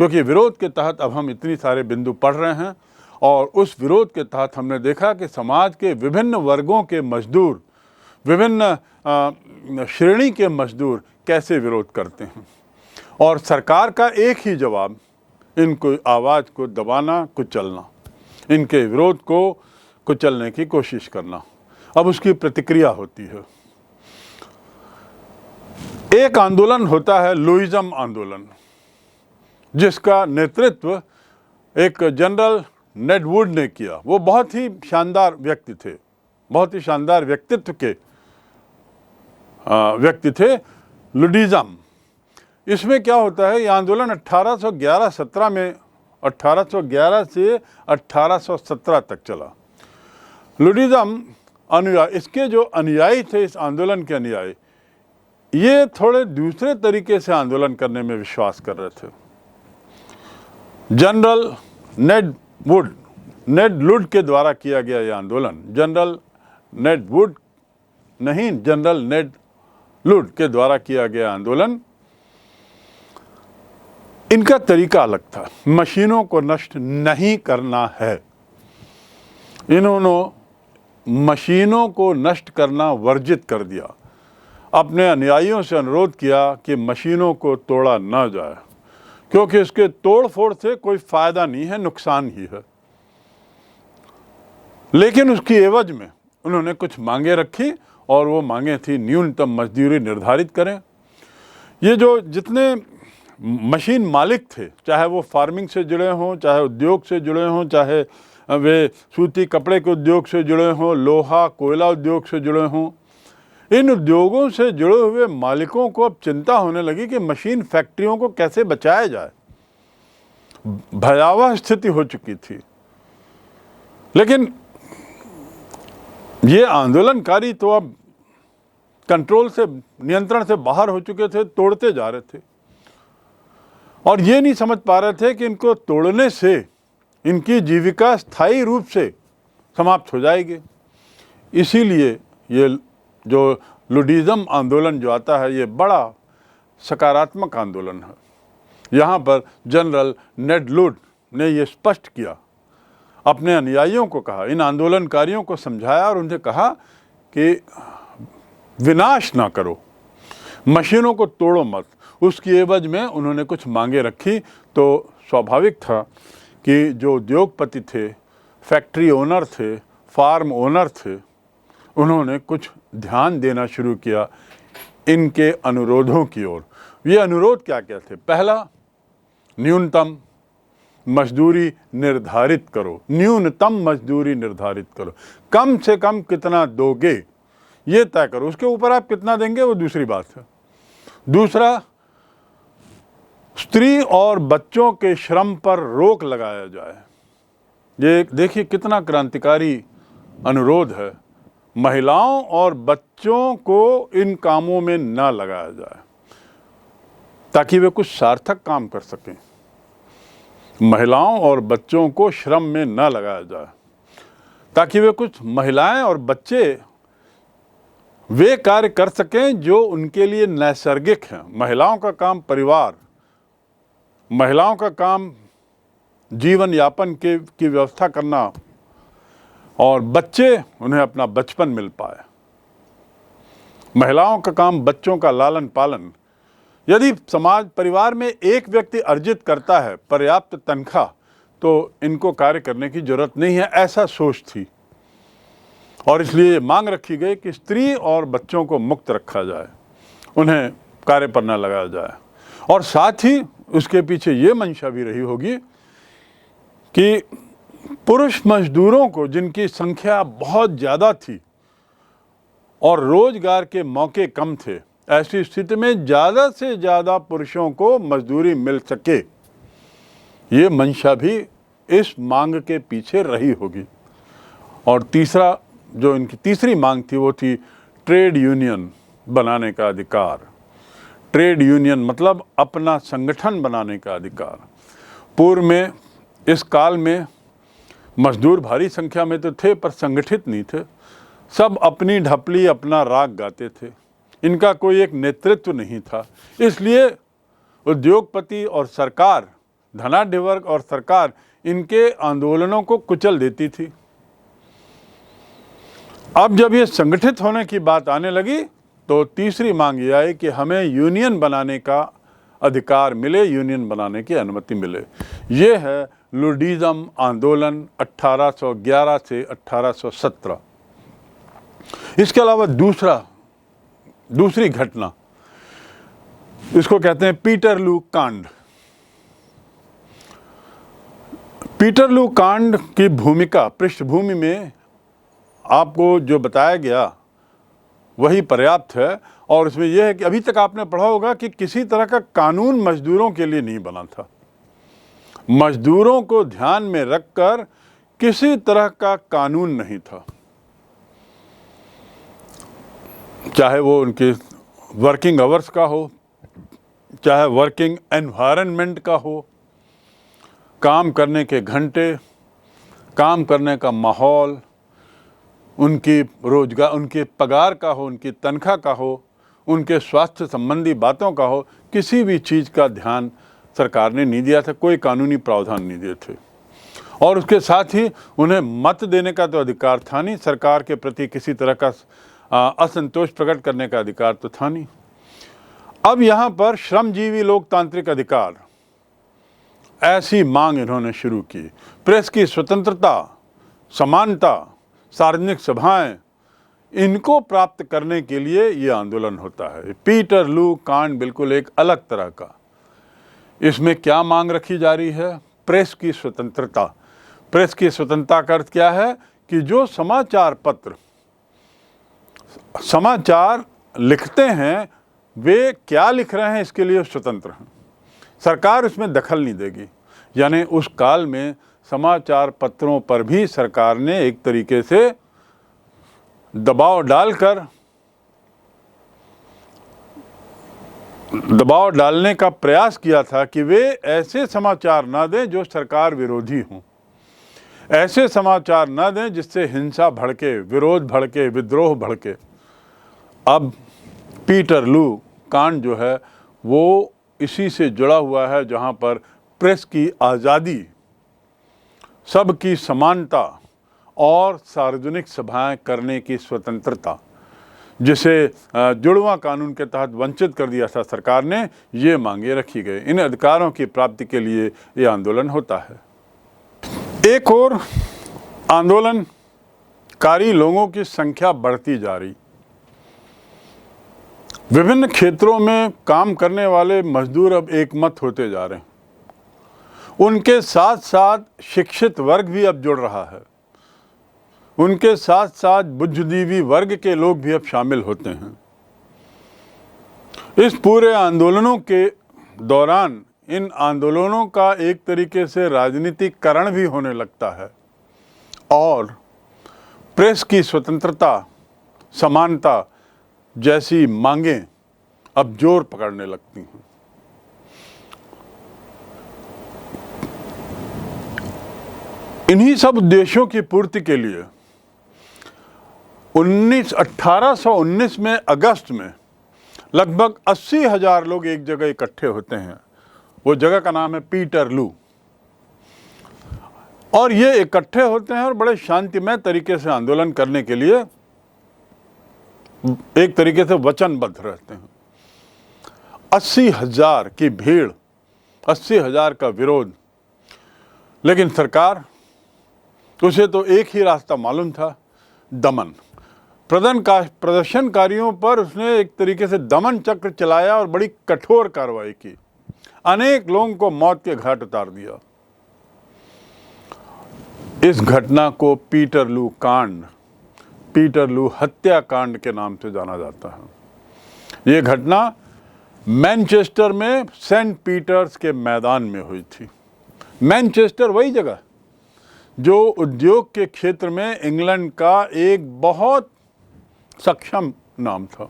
क्योंकि विरोध के तहत अब हम इतनी सारे बिंदु पढ़ रहे हैं और उस विरोध के तहत हमने देखा कि समाज के विभिन्न वर्गों के मजदूर, विभिन्न श्रेणी के मजदूर कैसे विरोध करते हैं। और सरकार का एक ही जवाब, इनको आवाज़ को दबाना, कुचलना, इनके विरोध को कुचलने की कोशिश करना। अब उसकी प्रतिक्रिया होती है। एक आंदोलन होता है लुइज़म आंदोलन, जिसका नेतृत्व एक जनरल नेड वुड ने किया। वो बहुत ही शानदार व्यक्ति थे, बहुत ही शानदार व्यक्तित्व के व्यक्ति थे लुइज़म। इसमें क्या होता है, ये आंदोलन 1811-17 में, 1811 से 1817 तक चला। लुइज़म अनुयायी, इसके जो अनुयायी थे, इस आंदोलन के अनुयायी, ये थोड़े दूसरे तरीके से आंदोलन करने में विश्वास कर रहे थे। जनरल नेड लुड के द्वारा किया गया यह आंदोलन, जनरल नेड वुड नहीं, जनरल नेड लुड के द्वारा किया गया आंदोलन, इनका तरीका अलग था। मशीनों को नष्ट नहीं करना है। इन्होंने मशीनों को नष्ट करना वर्जित कर दिया। अपने अनुयायियों से अनुरोध किया कि मशीनों को तोड़ा ना जाए, क्योंकि इसके तोड़ फोड़ से कोई फायदा नहीं है, नुकसान ही है। लेकिन उसकी एवज में उन्होंने कुछ मांगे रखी, और वो मांगे थी न्यूनतम मजदूरी निर्धारित करें। ये जो जितने मशीन मालिक थे, चाहे वो फार्मिंग से जुड़े हों, चाहे उद्योग से जुड़े हों, चाहे वे सूती कपड़े के उद्योग से जुड़े हों, लोहा कोयला उद्योग से जुड़े हों, इन उद्योगों से जुड़े हुए मालिकों को अब चिंता होने लगी कि मशीन फैक्ट्रियों को कैसे बचाया जाए। भयावह स्थिति हो चुकी थी। लेकिन ये आंदोलनकारी तो अब कंट्रोल से, नियंत्रण से बाहर हो चुके थे, तोड़ते जा रहे थे, और ये नहीं समझ पा रहे थे कि इनको तोड़ने से इनकी जीविका स्थायी रूप से समाप्त हो जाएगी। इसीलिए ये जो लुइज़म आंदोलन जो आता है, ये बड़ा सकारात्मक आंदोलन है। यहाँ पर जनरल नेड लुड ने ये स्पष्ट किया, अपने अनुयायियों को कहा, इन आंदोलनकारियों को समझाया और उनसे कहा कि विनाश ना करो, मशीनों को तोड़ो मत। उसकी एवज में उन्होंने कुछ मांगे रखी। तो स्वाभाविक था कि जो उद्योगपति थे, फैक्ट्री ओनर थे, फार्म ओनर थे, उन्होंने कुछ ध्यान देना शुरू किया इनके अनुरोधों की ओर। ये अनुरोध क्या क्या थे? पहला, न्यूनतम मजदूरी निर्धारित करो, न्यूनतम मजदूरी निर्धारित करो, कम से कम कितना दोगे ये तय करो, उसके ऊपर आप कितना देंगे वो दूसरी बात है। दूसरा, स्त्री और बच्चों के श्रम पर रोक लगाया जाए। ये देखिए कितना क्रांतिकारी अनुरोध है। महिलाओं और बच्चों को इन कामों में ना लगाया जाए, ताकि वे कुछ सार्थक काम कर सकें। महिलाओं और बच्चों को श्रम में न लगाया जाए, ताकि वे कुछ महिलाएं और बच्चे वे कार्य कर सकें जो उनके लिए नैसर्गिक हैं। महिलाओं का काम परिवार, महिलाओं का काम जीवन यापन की व्यवस्था करना, और बच्चे, उन्हें अपना बचपन मिल पाए। महिलाओं का काम बच्चों का लालन पालन। यदि समाज परिवार में एक व्यक्ति अर्जित करता है पर्याप्त तनख्वाह, तो इनको कार्य करने की जरूरत नहीं है, ऐसा सोच थी। और इसलिए मांग रखी गई कि स्त्री और बच्चों को मुक्त रखा जाए, उन्हें कार्य पर न लगाया जाए। और साथ ही उसके पीछे ये मंशा भी रही होगी कि पुरुष मजदूरों को, जिनकी संख्या बहुत ज़्यादा थी और रोजगार के मौके कम थे, ऐसी स्थिति में ज़्यादा से ज़्यादा पुरुषों को मजदूरी मिल सके, ये मंशा भी इस मांग के पीछे रही होगी। और तीसरा, जो इनकी तीसरी मांग थी, वो थी ट्रेड यूनियन बनाने का अधिकार। ट्रेड यूनियन मतलब अपना संगठन बनाने का अधिकार। पूर्व में, इस काल में मजदूर भारी संख्या में तो थे पर संगठित नहीं थे। सब अपनी ढपली अपना राग गाते थे। इनका कोई एक नेतृत्व नहीं था। इसलिए उद्योगपति और सरकार, धनाढ्य वर्ग और सरकार इनके आंदोलनों को कुचल देती थी। अब जब ये संगठित होने की बात आने लगी तो तीसरी मांग ये आई कि हमें यूनियन बनाने का अधिकार मिले, यूनियन बनाने की अनुमति मिले। ये है लुडिज्म आंदोलन 1811 से 1817। इसके अलावा दूसरी घटना, इसको कहते हैं पीटरलू कांड। पीटरलू कांड की भूमिका, पृष्ठभूमि में आपको जो बताया गया वही पर्याप्त है। और उसमें यह है कि अभी तक आपने पढ़ा होगा कि किसी तरह का कानून मजदूरों के लिए नहीं बना था। मजदूरों को ध्यान में रखकर किसी तरह का कानून नहीं था, चाहे वो उनके वर्किंग आवर्स का हो, चाहे वर्किंग एनवायरनमेंट का हो, काम करने के घंटे, काम करने का माहौल, उनकी रोजगार, उनके पगार का हो, उनकी तनख्वाह का हो, उनके स्वास्थ्य संबंधी बातों का हो, किसी भी चीज़ का ध्यान सरकार ने नहीं दिया था। कोई कानूनी प्रावधान नहीं दिए थे। और उसके साथ ही उन्हें मत देने का तो अधिकार था नहीं, सरकार के प्रति किसी तरह का असंतोष प्रकट करने का अधिकार तो था नहीं। अब यहाँ पर श्रमजीवी लोकतांत्रिक अधिकार, ऐसी मांग इन्होंने शुरू की। प्रेस की स्वतंत्रता, समानता, सार्वजनिक सभाएं, इनको प्राप्त करने के लिए ये आंदोलन होता है। पीटरलू कांड बिल्कुल एक अलग तरह का। इसमें क्या मांग रखी जा रही है? प्रेस की स्वतंत्रता। प्रेस की स्वतंत्रता का अर्थ क्या है कि जो समाचार पत्र समाचार लिखते हैं वे क्या लिख रहे हैं इसके लिए स्वतंत्र हैं। सरकार उसमें दखल नहीं देगी। यानी उस काल में समाचार पत्रों पर भी सरकार ने एक तरीके से दबाव डालने का प्रयास किया था कि वे ऐसे समाचार ना दें जो सरकार विरोधी हों, ऐसे समाचार ना दें जिससे हिंसा भड़के, विरोध भड़के, विद्रोह भड़के। अब पीटरलू कांड जो है वो इसी से जुड़ा हुआ है, जहां पर प्रेस की आज़ादी, सबकी समानता और सार्वजनिक सभाएं करने की स्वतंत्रता, जिसे जुड़वां कानून के तहत वंचित कर दिया था सरकार ने, ये मांगे रखी गई। इन अधिकारों की प्राप्ति के लिए ये आंदोलन होता है। एक और आंदोलनकारी लोगों की संख्या बढ़ती जा रही। विभिन्न क्षेत्रों में काम करने वाले मजदूर अब एकमत होते जा रहे हैं। उनके साथ साथ शिक्षित वर्ग भी अब जुड़ रहा है। उनके साथ साथ बुद्धिजीवी वर्ग के लोग भी अब शामिल होते हैं। इस पूरे आंदोलनों के दौरान इन आंदोलनों का एक तरीके से राजनीतिकरण भी होने लगता है और प्रेस की स्वतंत्रता, समानता जैसी मांगें अब जोर पकड़ने लगती हैं। इन्हीं सब उद्देश्यों की पूर्ति के लिए 1819 में अगस्त में लगभग 80,000 लोग एक जगह इकट्ठे होते हैं। वो जगह का नाम है पीटरलू। और ये इकट्ठे होते हैं और बड़े शांतिमय तरीके से आंदोलन करने के लिए एक तरीके से वचनबद्ध रहते हैं। 80,000 की भीड़, 80,000 का विरोध। लेकिन सरकार, उसे तो एक ही रास्ता मालूम था, दमन। प्रदर्शनकारियों पर उसने एक तरीके से दमन चक्र चलाया और बड़ी कठोर कार्रवाई की। अनेक लोगों को मौत के घाट उतार दिया। इस घटना को पीटरलू कांड, पीटरलू हत्याकांड के नाम से जाना जाता है। ये घटना मैनचेस्टर में सेंट पीटर्स के मैदान में हुई थी। मैनचेस्टर वही जगह जो उद्योग के क्षेत्र में इंग्लैंड का एक बहुत सक्षम नाम था।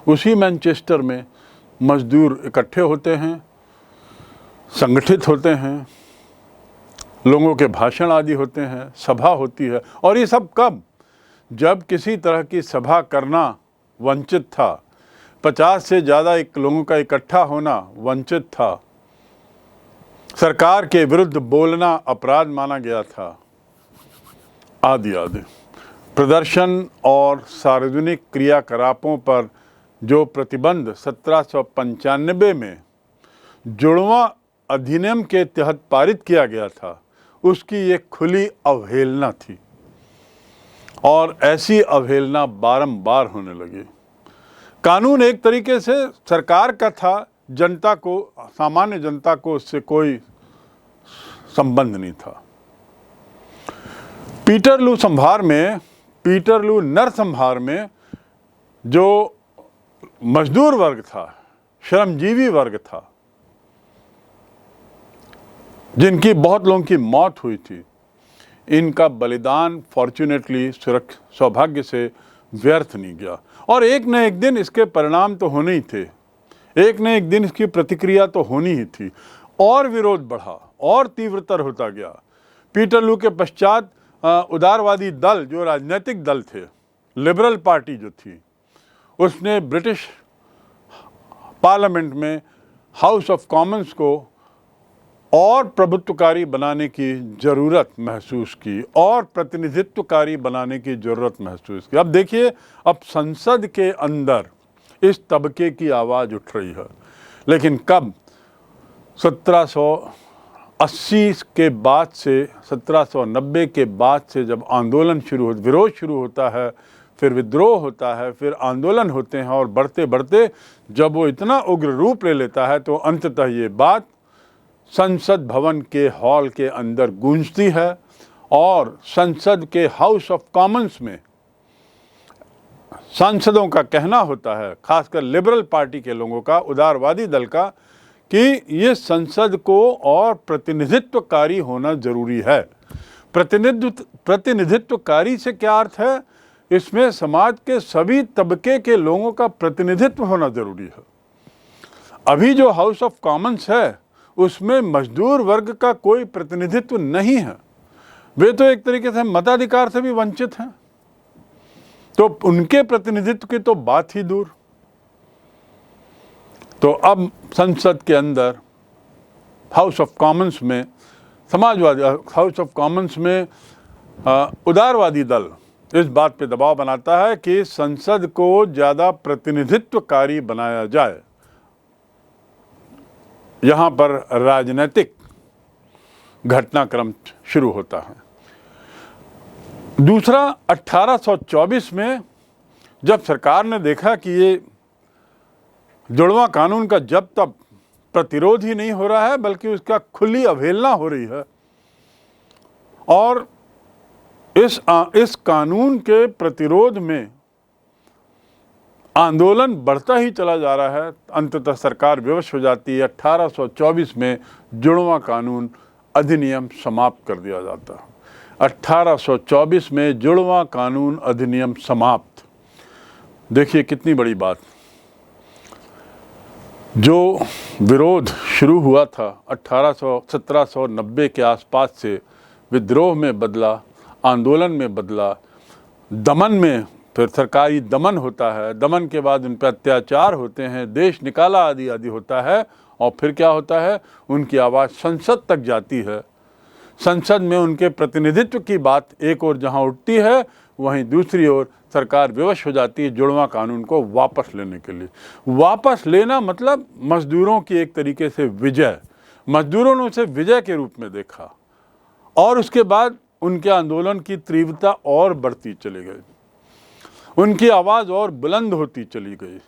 उसी मैनचेस्टर में मजदूर इकट्ठे होते हैं, संगठित होते हैं, लोगों के भाषण आदि होते हैं, सभा होती है। और ये सब कब? जब किसी तरह की सभा करना वंचित था, 50 से ज़्यादा लोगों का इकट्ठा होना वंचित था, सरकार के विरुद्ध बोलना अपराध माना गया था, आदि आदि। प्रदर्शन और सार्वजनिक क्रियाकलापों पर जो प्रतिबंध 1795 में जुड़वां अधिनियम के तहत पारित किया गया था, उसकी एक खुली अवहेलना थी और ऐसी अवहेलना बारंबार होने लगी। कानून एक तरीके से सरकार का था, जनता को, सामान्य जनता को उससे कोई संबंध नहीं था। पीटरलू नरसंहार में जो मजदूर वर्ग था, श्रमजीवी वर्ग था, जिनकी बहुत लोगों की मौत हुई थी, इनका बलिदान फॉर्चुनेटली सौभाग्य से व्यर्थ नहीं गया। और एक न एक दिन इसके परिणाम तो होने ही थे, एक न एक दिन इसकी प्रतिक्रिया तो होनी ही थी। और विरोध बढ़ा और तीव्रतर होता गया। पीटरलू के पश्चात उदारवादी दल, जो राजनीतिक दल थे, लिबरल पार्टी जो थी, उसने ब्रिटिश पार्लियामेंट में हाउस ऑफ कॉमन्स को और प्रभुत्वकारी बनाने की ज़रूरत महसूस की और प्रतिनिधित्वकारी बनाने की ज़रूरत महसूस की। अब देखिए, अब संसद के अंदर इस तबके की आवाज़ उठ रही है। लेकिन कब? 1780 के बाद से, 1790 के बाद से जब आंदोलन विरोध शुरू होता है, फिर विद्रोह होता है, फिर आंदोलन होते हैं, और बढ़ते बढ़ते जब वो इतना उग्र रूप ले लेता है, तो अंततः ये बात संसद भवन के हॉल के अंदर गूंजती है और संसद के हाउस ऑफ कॉमन्स में सांसदों का कहना होता है, खासकर लिबरल पार्टी के लोगों का, उदारवादी दल का, कि ये संसद को और प्रतिनिधित्वकारी होना जरूरी है। प्रतिनिधित्वकारी से क्या अर्थ है? इसमें समाज के सभी तबके के लोगों का प्रतिनिधित्व होना जरूरी है। अभी जो हाउस ऑफ कॉमन्स है, उसमें मजदूर वर्ग का कोई प्रतिनिधित्व नहीं है। वे तो एक तरीके से मताधिकार से भी वंचित हैं, तो उनके प्रतिनिधित्व की तो बात ही दूर। तो अब संसद के अंदर हाउस ऑफ कॉमन्स में हाउस ऑफ कॉमन्स में उदारवादी दल इस बात पे दबाव बनाता है कि संसद को ज़्यादा प्रतिनिधित्वकारी बनाया जाए। यहाँ पर राजनीतिक घटनाक्रम शुरू होता है। दूसरा, 1824 में जब सरकार ने देखा कि ये जुड़वां कानून का जब तक प्रतिरोध ही नहीं हो रहा है, बल्कि उसका खुली अवहेलना हो रही है, और इस कानून के प्रतिरोध में आंदोलन बढ़ता ही चला जा रहा है, अंततः सरकार विवश हो जाती है। 1824 में जुड़वां कानून अधिनियम समाप्त कर दिया जाता है। 1824 में जुड़वां कानून अधिनियम समाप्त। देखिए कितनी बड़ी बात। जो विरोध शुरू हुआ था 1790 के आसपास से, विद्रोह में बदला, आंदोलन में बदला, दमन में, फिर सरकारी दमन होता है, दमन के बाद उन पर अत्याचार होते हैं, देश निकाला आदि आदि होता है, और फिर क्या होता है? उनकी आवाज़ संसद तक जाती है। संसद में उनके प्रतिनिधित्व की बात एक ओर जहां उठती है, वहीं दूसरी ओर सरकार विवश हो जाती है जुड़वां कानून को वापस लेने के लिए। वापस लेना मतलब मजदूरों की एक तरीके से विजय। मजदूरों ने उसे विजय के रूप में देखा, और उसके बाद उनके आंदोलन की तीव्रता और बढ़ती चली गई, उनकी आवाज़ और बुलंद होती चली गई।